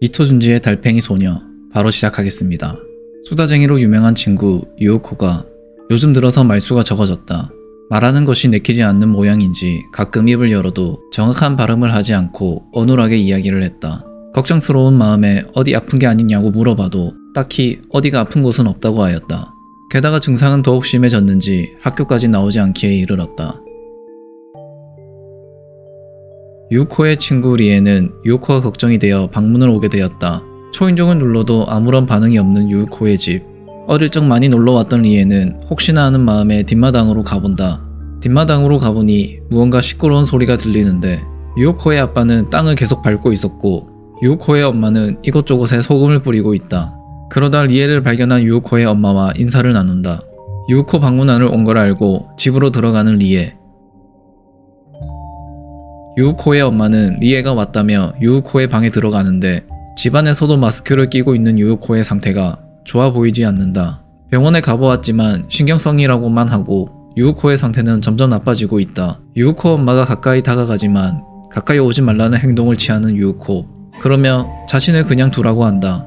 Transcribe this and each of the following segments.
이토준지의 달팽이 소녀 바로 시작하겠습니다. 수다쟁이로 유명한 친구 유우코가 요즘 들어서 말수가 적어졌다. 말하는 것이 내키지 않는 모양인지 가끔 입을 열어도 정확한 발음을 하지 않고 어눌하게 이야기를 했다. 걱정스러운 마음에 어디 아픈 게 아니냐고 물어봐도 딱히 어디가 아픈 곳은 없다고 하였다. 게다가 증상은 더욱 심해졌는지 학교까지 나오지 않기에 이르렀다. 유우코의 친구 리에는 유우코가 걱정이 되어 방문을 오게 되었다. 초인종을 눌러도 아무런 반응이 없는 유우코의 집. 어릴 적 많이 놀러왔던 리에는 혹시나 하는 마음에 뒷마당으로 가본다. 뒷마당으로 가보니 무언가 시끄러운 소리가 들리는데 유우코의 아빠는 땅을 계속 밟고 있었고 유우코의 엄마는 이곳저곳에 소금을 뿌리고 있다. 그러다 리에를 발견한 유우코의 엄마와 인사를 나눈다. 유우코 방문안을 온 걸 알고 집으로 들어가는 리에. 유우코의 엄마는 리에가 왔다며 유우코의 방에 들어가는데 집안에서도 마스크를 끼고 있는 유우코의 상태가 좋아 보이지 않는다. 병원에 가보았지만 신경성이라고만 하고 유우코의 상태는 점점 나빠지고 있다. 유우코 엄마가 가까이 다가가지만 가까이 오지 말라는 행동을 취하는 유우코. 그러며 자신을 그냥 두라고 한다.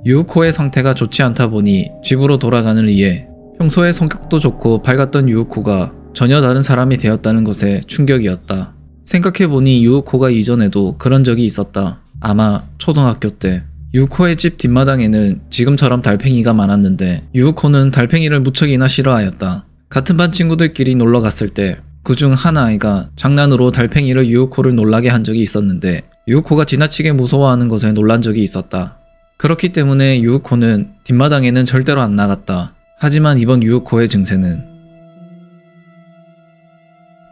유우코의 상태가 좋지 않다 보니 집으로 돌아가는 리에. 평소에 성격도 좋고 밝았던 유우코가 전혀 다른 사람이 되었다는 것에 충격이었다. 생각해보니 유우코가 이전에도 그런 적이 있었다. 아마 초등학교 때. 유우코의 집 뒷마당에는 지금처럼 달팽이가 많았는데 유우코는 달팽이를 무척이나 싫어하였다. 같은 반 친구들끼리 놀러 갔을 때 그중 한 아이가 장난으로 달팽이를 유우코를 놀라게 한 적이 있었는데 유우코가 지나치게 무서워하는 것에 놀란 적이 있었다. 그렇기 때문에 유우코는 뒷마당에는 절대로 안 나갔다. 하지만 이번 유우코의 증세는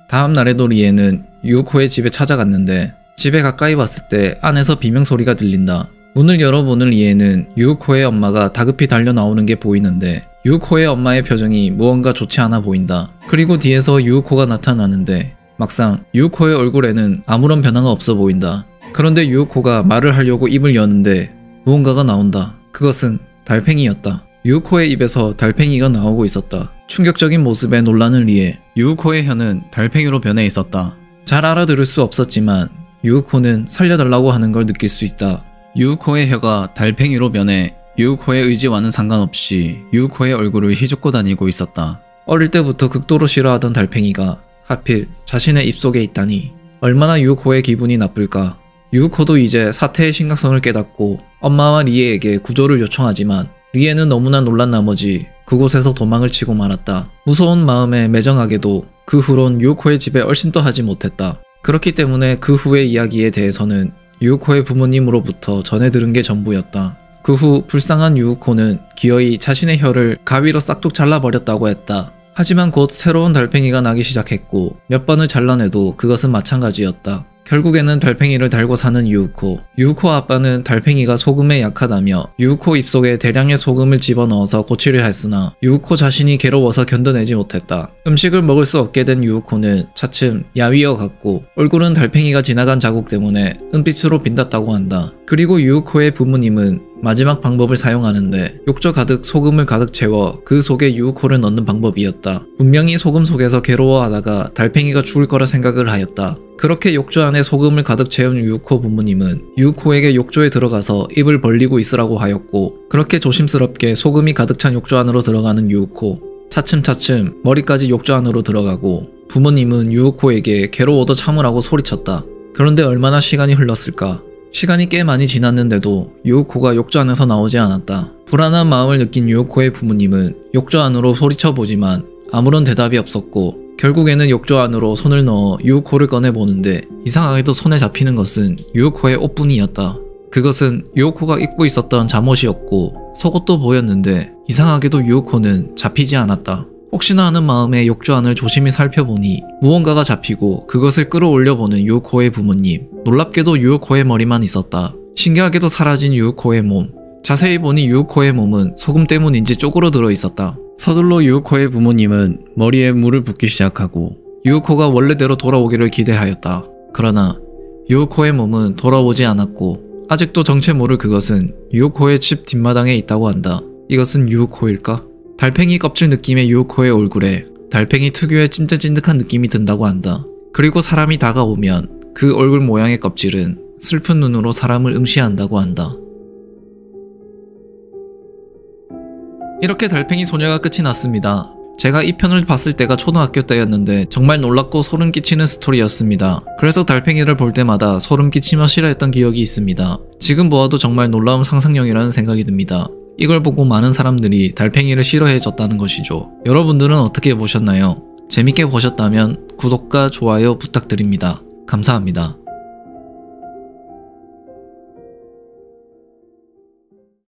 다음 날에도 리에는 유우코의 집에 찾아갔는데 집에 가까이 왔을 때 안에서 비명소리가 들린다. 문을 열어보는 리에는 유우코의 엄마가 다급히 달려 나오는 게 보이는데 유우코의 엄마의 표정이 무언가 좋지 않아 보인다. 그리고 뒤에서 유우코가 나타나는데 막상 유우코의 얼굴에는 아무런 변화가 없어 보인다. 그런데 유우코가 말을 하려고 입을 여는데 무언가가 나온다. 그것은 달팽이였다. 유우코의 입에서 달팽이가 나오고 있었다. 충격적인 모습에 놀라는 리에. 유우코의 혀는 달팽이로 변해 있었다. 잘 알아들을 수 없었지만 유우코는 살려달라고 하는 걸 느낄 수 있다. 유우코의 혀가 달팽이로 변해 유우코의 의지와는 상관없이 유우코의 얼굴을 휘젓고 다니고 있었다. 어릴 때부터 극도로 싫어하던 달팽이가 하필 자신의 입속에 있다니 얼마나 유우코의 기분이 나쁠까. 유우코도 이제 사태의 심각성을 깨닫고 엄마와 리에에게 구조를 요청하지만 리에는 너무나 놀란 나머지 그곳에서 도망을 치고 말았다. 무서운 마음에 매정하게도 그 후론 유우코의 집에 얼씬도 하지 못했다. 그렇기 때문에 그 후의 이야기에 대해서는 유우코의 부모님으로부터 전해 들은 게 전부였다. 그 후 불쌍한 유우코는 기어이 자신의 혀를 가위로 싹둑 잘라버렸다고 했다. 하지만 곧 새로운 달팽이가 나기 시작했고 몇 번을 잘라내도 그것은 마찬가지였다. 결국에는 달팽이를 달고 사는 유우코. 유우코 아빠는 달팽이가 소금에 약하다며 유우코 입속에 대량의 소금을 집어넣어서 고치려 했으나 유우코 자신이 괴로워서 견뎌내지 못했다. 음식을 먹을 수 없게 된 유우코는 차츰 야위어갔고 얼굴은 달팽이가 지나간 자국 때문에 은빛으로 빛났다고 한다. 그리고 유우코의 부모님은 마지막 방법을 사용하는데 욕조 가득 소금을 가득 채워 그 속에 유우코를 넣는 방법이었다. 분명히 소금 속에서 괴로워하다가 달팽이가 죽을 거라 생각을 하였다. 그렇게 욕조 안에 소금을 가득 채운 유우코 부모님은 유우코에게 욕조에 들어가서 입을 벌리고 있으라고 하였고 그렇게 조심스럽게 소금이 가득 찬 욕조 안으로 들어가는 유우코. 차츰차츰 머리까지 욕조 안으로 들어가고 부모님은 유우코에게 괴로워도 참으라고 소리쳤다. 그런데 얼마나 시간이 흘렀을까? 시간이 꽤 많이 지났는데도 유우코가 욕조 안에서 나오지 않았다. 불안한 마음을 느낀 유우코의 부모님은 욕조 안으로 소리쳐보지만 아무런 대답이 없었고 결국에는 욕조 안으로 손을 넣어 유우코를 꺼내보는데 이상하게도 손에 잡히는 것은 유우코의 옷뿐이었다. 그것은 유우코가 입고 있었던 잠옷이었고 속옷도 보였는데 이상하게도 유우코는 잡히지 않았다. 혹시나 하는 마음에 욕조 안을 조심히 살펴보니 무언가가 잡히고 그것을 끌어올려보는 유우코의 부모님. 놀랍게도 유우코의 머리만 있었다. 신기하게도 사라진 유우코의 몸. 자세히 보니 유우코의 몸은 소금 때문인지 쪼그러들어 있었다. 서둘러 유우코의 부모님은 머리에 물을 붓기 시작하고 유우코가 원래대로 돌아오기를 기대하였다. 그러나 유우코의 몸은 돌아오지 않았고 아직도 정체 모를 그것은 유우코의 집 뒷마당에 있다고 한다. 이것은 유우코일까? 달팽이 껍질 느낌의 유우코의 얼굴에 달팽이 특유의 찐득찐득한 느낌이 든다고 한다. 그리고 사람이 다가오면 그 얼굴 모양의 껍질은 슬픈 눈으로 사람을 응시한다고 한다. 이렇게 달팽이 소녀가 끝이 났습니다. 제가 이 편을 봤을 때가 초등학교 때였는데 정말 놀랍고 소름 끼치는 스토리였습니다. 그래서 달팽이를 볼 때마다 소름 끼치며 싫어했던 기억이 있습니다. 지금 보아도 정말 놀라운 상상력이라는 생각이 듭니다. 이걸 보고 많은 사람들이 달팽이를 싫어해졌다는 것이죠. 여러분들은 어떻게 보셨나요? 재밌게 보셨다면 구독과 좋아요 부탁드립니다. 감사합니다.